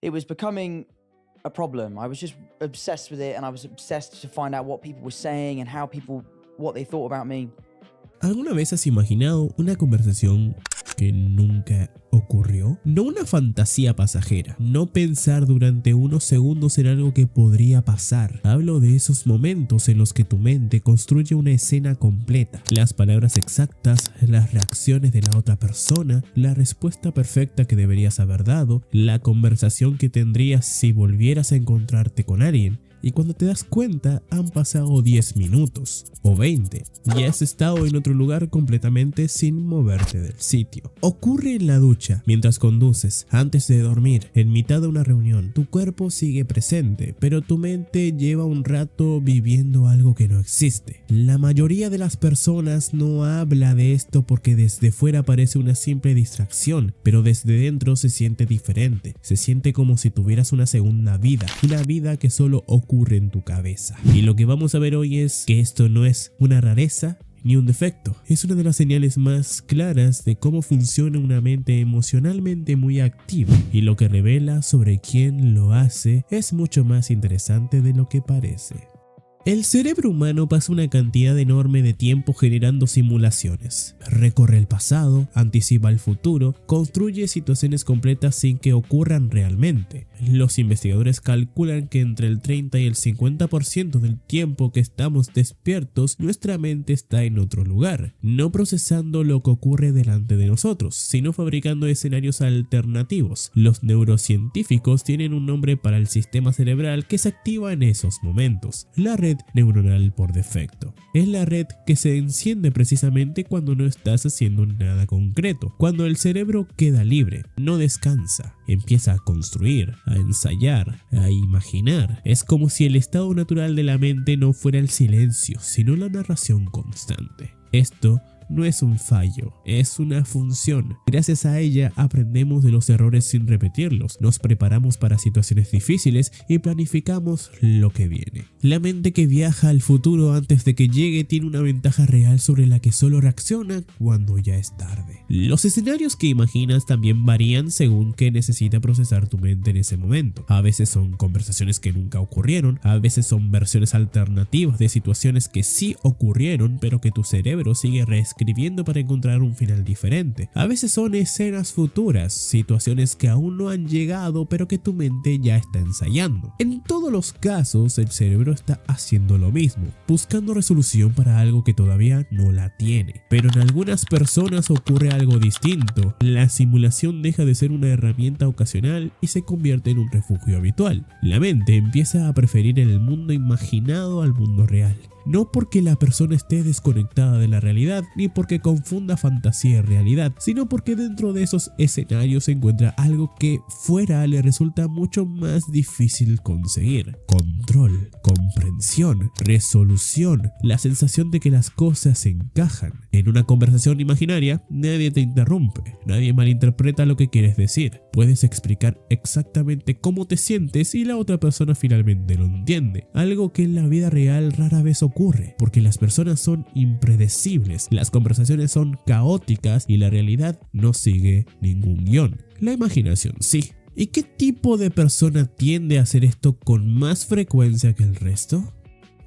it was becoming a problem. I was just obsessed with it, and I was obsessed to find out what people were saying and what they thought about me. ¿Alguna vez has imaginado una conversación que nunca ocurrió? No una fantasía pasajera, no pensar durante unos segundos en algo que podría pasar. Hablo de esos momentos en los que tu mente construye una escena completa. Las palabras exactas, las reacciones de la otra persona, la respuesta perfecta que deberías haber dado, la conversación que tendrías si volvieras a encontrarte con alguien. Y cuando te das cuenta han pasado 10 minutos o 20 y has estado en otro lugar completamente sin moverte del sitio. Ocurre en la ducha, mientras conduces, antes de dormir, en mitad de una reunión. Tu cuerpo sigue presente, pero tu mente lleva un rato viviendo algo que no existe. La mayoría de las personas no habla de esto porque desde fuera parece una simple distracción, pero desde dentro se siente diferente. Se siente como si tuvieras una segunda vida, una vida que solo ocurre en tu cabeza. Y lo que vamos a ver hoy es que esto no es una rareza ni un defecto. Es una de las señales más claras de cómo funciona una mente emocionalmente muy activa, y lo que revela sobre quién lo hace es mucho más interesante de lo que parece. El cerebro humano pasa una cantidad enorme de tiempo generando simulaciones. Recorre el pasado, anticipa el futuro, construye situaciones completas sin que ocurran realmente. Los investigadores calculan que entre el 30 y el 50% del tiempo que estamos despiertos, nuestra mente está en otro lugar, no procesando lo que ocurre delante de nosotros, sino fabricando escenarios alternativos. Los neurocientíficos tienen un nombre para el sistema cerebral que se activa en esos momentos: la red neuronal por defecto. Es la red que se enciende precisamente cuando no estás haciendo nada concreto, cuando el cerebro queda libre, no descansa, empieza a construir, a ensayar, a imaginar. Es como si el estado natural de la mente no fuera el silencio, sino la narración constante. Esto no es un fallo, es una función. Gracias a ella aprendemos de los errores sin repetirlos, nos preparamos para situaciones difíciles y planificamos lo que viene. La mente que viaja al futuro antes de que llegue tiene una ventaja real sobre la que solo reacciona cuando ya es tarde. Los escenarios que imaginas también varían según qué necesita procesar tu mente en ese momento. A veces son conversaciones que nunca ocurrieron, a veces son versiones alternativas de situaciones que sí ocurrieron, pero que tu cerebro sigue reescribiendo para encontrar un final diferente. A veces son escenas futuras, situaciones que aún no han llegado pero que tu mente ya está ensayando. En todos los casos el cerebro está haciendo lo mismo, buscando resolución para algo que todavía no la tiene. Pero en algunas personas ocurre algo distinto. La simulación deja de ser una herramienta ocasional y se convierte en un refugio habitual. La mente empieza a preferir el mundo imaginado al mundo real. No porque la persona esté desconectada de la realidad, ni porque confunda fantasía y realidad, sino porque dentro de esos escenarios se encuentra algo que fuera le resulta mucho más difícil conseguir: control, comprensión, resolución, la sensación de que las cosas encajan. En una conversación imaginaria, nadie te interrumpe, nadie malinterpreta lo que quieres decir. Puedes explicar exactamente cómo te sientes y la otra persona finalmente lo entiende, algo que en la vida real rara vez ocurre, porque las personas son impredecibles, las conversaciones son caóticas y la realidad no sigue ningún guión. La imaginación sí. ¿Y qué tipo de persona tiende a hacer esto con más frecuencia que el resto?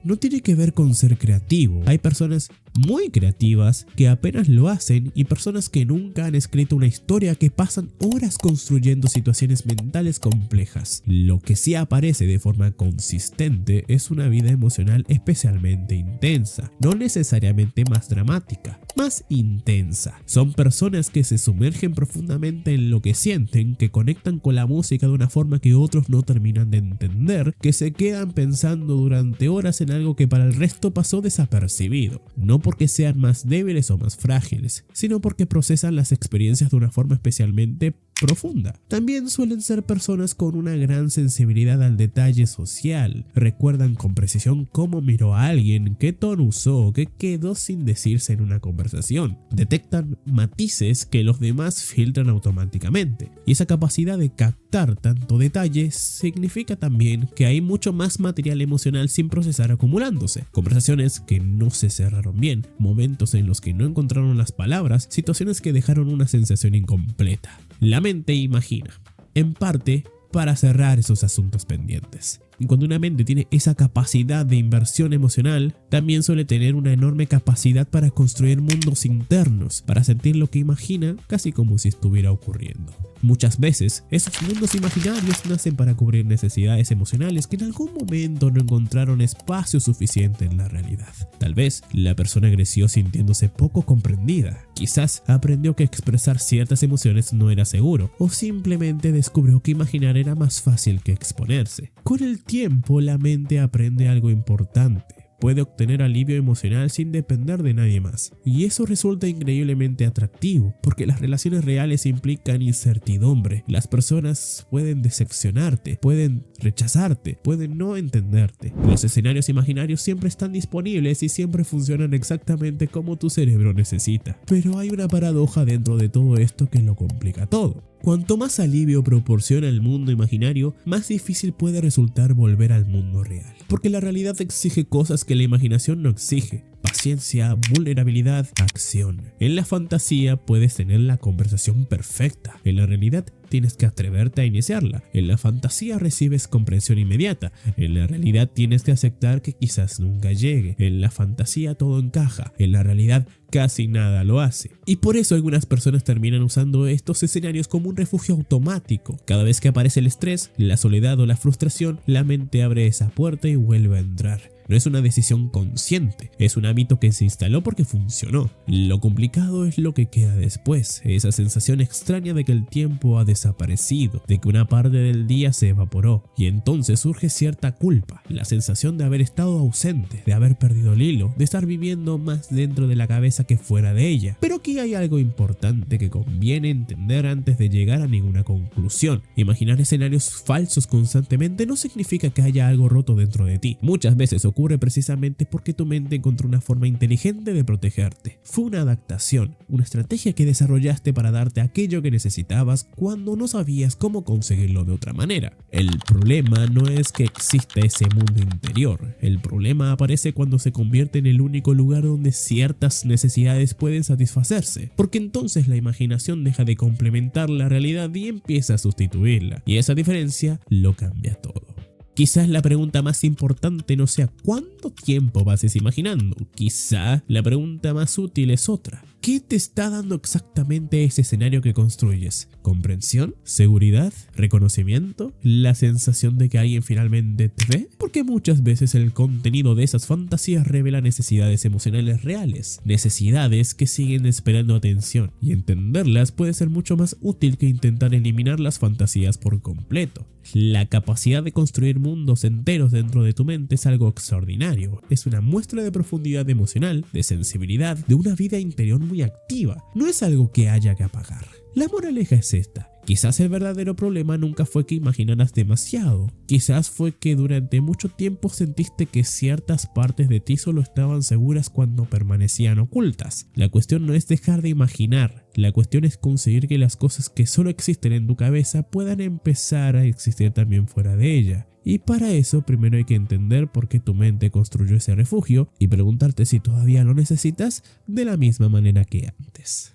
No tiene que ver con ser creativo. Hay personas muy creativas que apenas lo hacen y personas que nunca han escrito una historia, que pasan horas construyendo situaciones mentales complejas. Lo que sí aparece de forma consistente es una vida emocional especialmente intensa, no necesariamente más dramática, más intensa. Son personas que se sumergen profundamente en lo que sienten, que conectan con la música de una forma que otros no terminan de entender, que se quedan pensando durante horas en algo que para el resto pasó desapercibido. No porque sean más débiles o más frágiles, sino porque procesan las experiencias de una forma especialmente profunda. También suelen ser personas con una gran sensibilidad al detalle social. Recuerdan con precisión cómo miró a alguien, qué tono usó, qué quedó sin decirse en una conversación. Detectan matices que los demás filtran automáticamente. Y esa capacidad de captar tanto detalle significa también que hay mucho más material emocional sin procesar acumulándose. Conversaciones que no se cerraron bien, momentos en los que no encontraron las palabras, situaciones que dejaron una sensación incompleta. La mente imagina, en parte para cerrar esos asuntos pendientes. Y cuando una mente tiene esa capacidad de inversión emocional, también suele tener una enorme capacidad para construir mundos internos, para sentir lo que imagina casi como si estuviera ocurriendo. Muchas veces, esos mundos imaginarios nacen para cubrir necesidades emocionales que en algún momento no encontraron espacio suficiente en la realidad. Tal vez la persona creció sintiéndose poco comprendida. Quizás aprendió que expresar ciertas emociones no era seguro, o simplemente descubrió que imaginar era más fácil que exponerse. Con el tiempo, la mente aprende algo importante. Puede obtener alivio emocional sin depender de nadie más. Y eso resulta increíblemente atractivo, porque las relaciones reales implican incertidumbre. Las personas pueden decepcionarte, pueden rechazarte, pueden no entenderte. Los escenarios imaginarios siempre están disponibles y siempre funcionan exactamente como tu cerebro necesita. Pero hay una paradoja dentro de todo esto que lo complica todo. Cuanto más alivio proporciona el mundo imaginario, más difícil puede resultar volver al mundo real. Porque la realidad exige cosas que la imaginación no exige. Paciencia, vulnerabilidad, acción. En la fantasía puedes tener la conversación perfecta. En la realidad tienes que atreverte a iniciarla. En la fantasía recibes comprensión inmediata. En la realidad tienes que aceptar que quizás nunca llegue. En la fantasía todo encaja. En la realidad casi nada lo hace. Y por eso algunas personas terminan usando estos escenarios como un refugio automático. Cada vez que aparece el estrés, la soledad o la frustración, la mente abre esa puerta y vuelve a entrar. No es una decisión consciente, es un hábito que se instaló porque funcionó. Lo complicado es lo que queda después, esa sensación extraña de que el tiempo ha desaparecido, de que una parte del día se evaporó, y entonces surge cierta culpa, la sensación de haber estado ausente, de haber perdido el hilo, de estar viviendo más dentro de la cabeza que fuera de ella. Pero aquí hay algo importante que conviene entender antes de llegar a ninguna conclusión. Imaginar escenarios falsos constantemente no significa que haya algo roto dentro de ti. Muchas veces ocurre precisamente porque tu mente encontró una forma inteligente de protegerte. Fue una adaptación, una estrategia que desarrollaste para darte aquello que necesitabas cuando no sabías cómo conseguirlo de otra manera. El problema no es que exista ese mundo interior. El problema aparece cuando se convierte en el único lugar donde ciertas necesidades pueden satisfacerse, porque entonces la imaginación deja de complementar la realidad y empieza a sustituirla. Y esa diferencia lo cambia todo. Quizás la pregunta más importante no sea ¿cuánto tiempo pases imaginando? Quizá la pregunta más útil es otra. ¿Qué te está dando exactamente ese escenario que construyes? ¿Comprensión? ¿Seguridad? ¿Reconocimiento? ¿La sensación de que alguien finalmente te ve? Porque muchas veces el contenido de esas fantasías revela necesidades emocionales reales, necesidades que siguen esperando atención, y entenderlas puede ser mucho más útil que intentar eliminar las fantasías por completo. La capacidad de construir mundos enteros dentro de tu mente es algo extraordinario. Es una muestra de profundidad emocional, de sensibilidad, de una vida interior muy activa. No es algo que haya que apagar. La moraleja es esta. Quizás el verdadero problema nunca fue que imaginaras demasiado. Quizás fue que durante mucho tiempo sentiste que ciertas partes de ti solo estaban seguras cuando permanecían ocultas. La cuestión no es dejar de imaginar. La cuestión es conseguir que las cosas que solo existen en tu cabeza puedan empezar a existir también fuera de ella. Y para eso primero hay que entender por qué tu mente construyó ese refugio y preguntarte si todavía lo necesitas de la misma manera que antes.